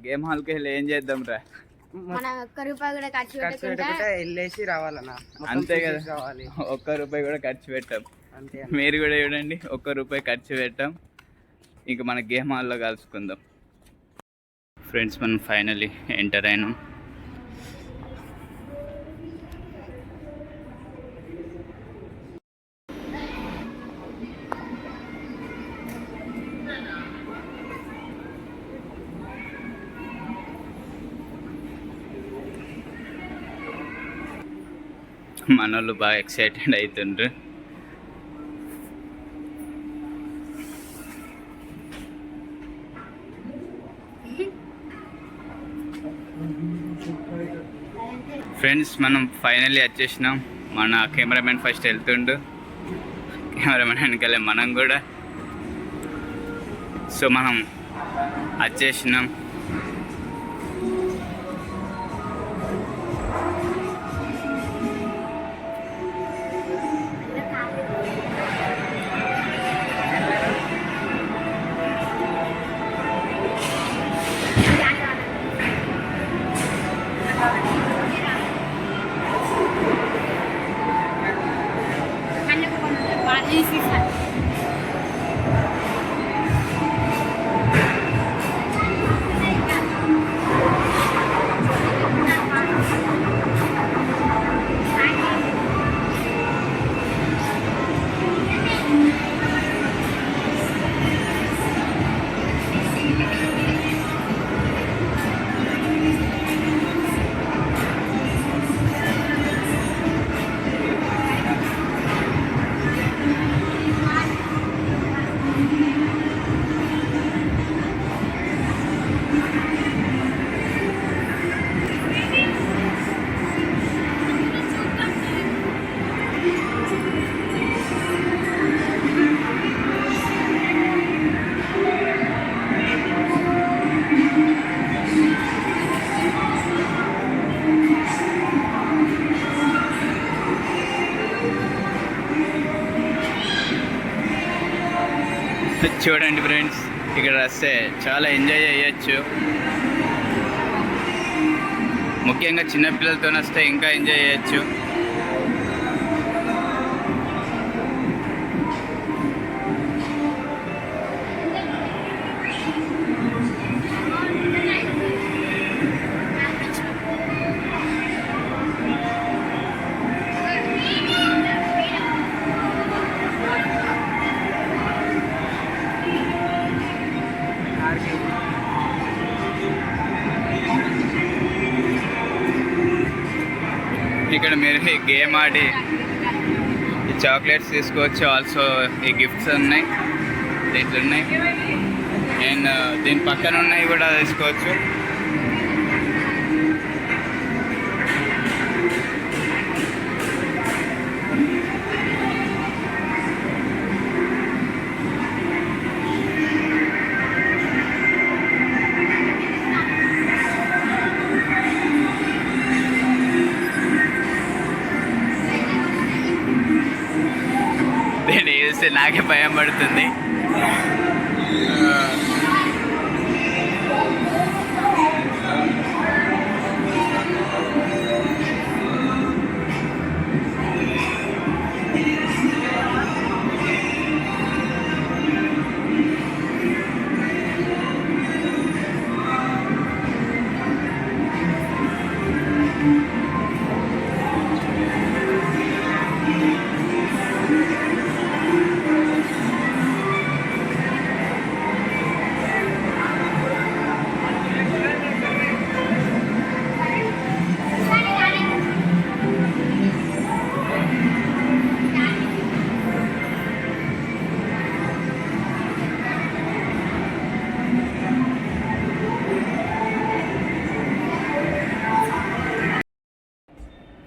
Game హాల్కి వెళ్ళి ఏం చేద్దాం రా? మన ₹1 కూడా ఖర్చు పెట్టకుండా వెళ్ళేసి రావాలన్నా. అంతే కదా, ₹1 కూడా ఖర్చు పెట్టాం. మీరు కూడా చూడండి, ₹1 ఖర్చు పెట్టాం. ఇంకా మన గేమ్ హాల్లో కలుసుకుందాం. ఫ్రెండ్స్, మనం ఫైనలీ ఎంటర్ అయినాం. మనోళ్ళు బాగా ఎక్సైటెడ్ అవుతుండ్రు. ఫ్రెండ్స్, మనం ఫైనల్లీ వచ్చేసినాం. మన కెమెరామెన్ ఫస్ట్ వెళ్తుండు, కెమెరామెన్ వెనకాలే మనం కూడా. సో మనం వచ్చేసినాం. చూడండి ఫ్రెండ్స్, ఇక్కడ వస్తే చాలా ఎంజాయ్ చేయొచ్చు. ముఖ్యంగా చిన్నపిల్లలతో వస్తే ఇంకా ఎంజాయ్ చేయొచ్చు. ఇక్కడ మీరు ఈ గేమ్ ఆడి ఈ చాక్లెట్స్ తీసుకోవచ్చు. ఆల్సో ఈ గిఫ్ట్స్ ఉన్నాయి, దీంట్లో ఉన్నాయి. అండ్ దీని పక్కన ఉన్నాయి కూడా తీసుకోవచ్చు. దీన్ని చూస్తే నాకే భయం పడుతుంది.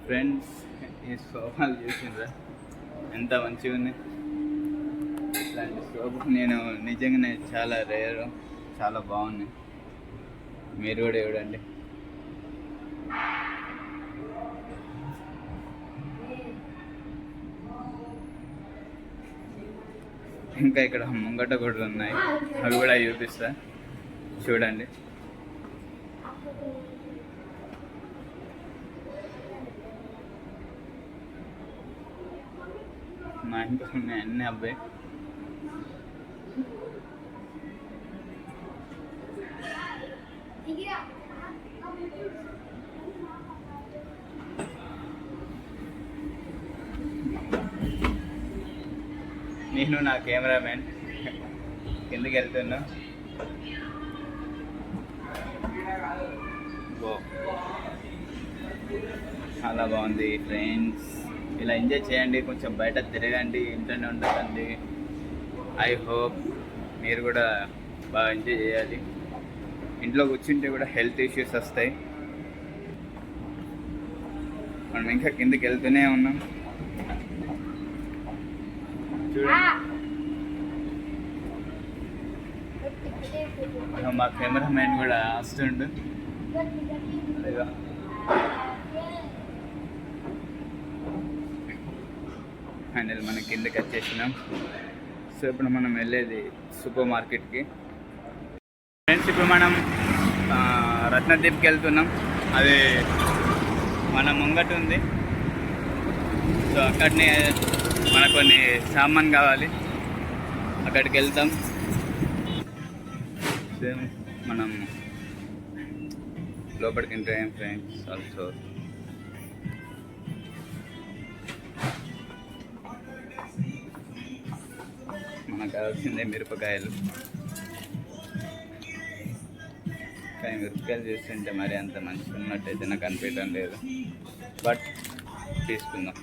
ఫ్రెండ్స్, ఈ సోఫాలు చూసిండ్రా ఎంత మంచిగా ఉన్నాయి. ఇట్లాంటి సోఫా నేను నిజంగానే చాలా రేర్, చాలా బాగున్నాయి. మీరు కూడా చూడండి. ఇంకా ఇక్కడ ముంగట కూడా ఉన్నాయి, అవి కూడా చూపిస్తా చూడండి. మా ఇంట్లో ఉన్నాయి అన్ని అబ్బాయి. నేను నా కెమెరామెన్ కిందకి వెళ్తున్నా. చాలా బాగుంది ఫ్రెండ్స్. ఇలా ఎంజాయ్ చేయండి, కొంచెం బయట తిరగండి, ఇంట్లోనే ఉండకండి. ఐ హోప్ మీరు కూడా బాగా ఎంజాయ్ చేయాలి. ఇంట్లో కూర్చుంటే కూడా హెల్త్ ఇష్యూస్ వస్తాయి. మనం ఇంకా కిందకి వెళ్తూనే ఉన్నాం. చూడండి, మా కెమెరామెన్ కూడా వస్తుండు. ఫైనల్ మనం కిందకి వచ్చేసినాం. సో ఇప్పుడు మనం వెళ్ళేది సూపర్ మార్కెట్కి. ఫ్రెండ్స్, ఇప్పుడు మనం రత్నదీప్కి వెళ్తున్నాం. అది మన ముంగట ఉంది. సో అక్కడనే మనకు కొన్ని సామాన్ కావాలి, అక్కడికి వెళ్తాం. సేమ్ మనం లోపలికి ఎంటర్ అయ్యాం ఫ్రెండ్స్. ఆల్సో మనకు కావాల్సిందే మిరపకాయలు. కానీ మిరపకాయలు చూస్తుంటే మరి అంత మంచిగా ఉన్నట్టయితే నాకు అనిపించడం లేదు, బట్ తీసుకుందాం.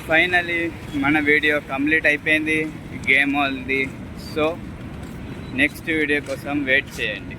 ఫైనలీ మన వీడియో కంప్లీట్ అయిపోయింది, గేమ్ వాళ్ళది. సో నెక్స్ట్ వీడియో కోసం వెయిట్ చేయండి.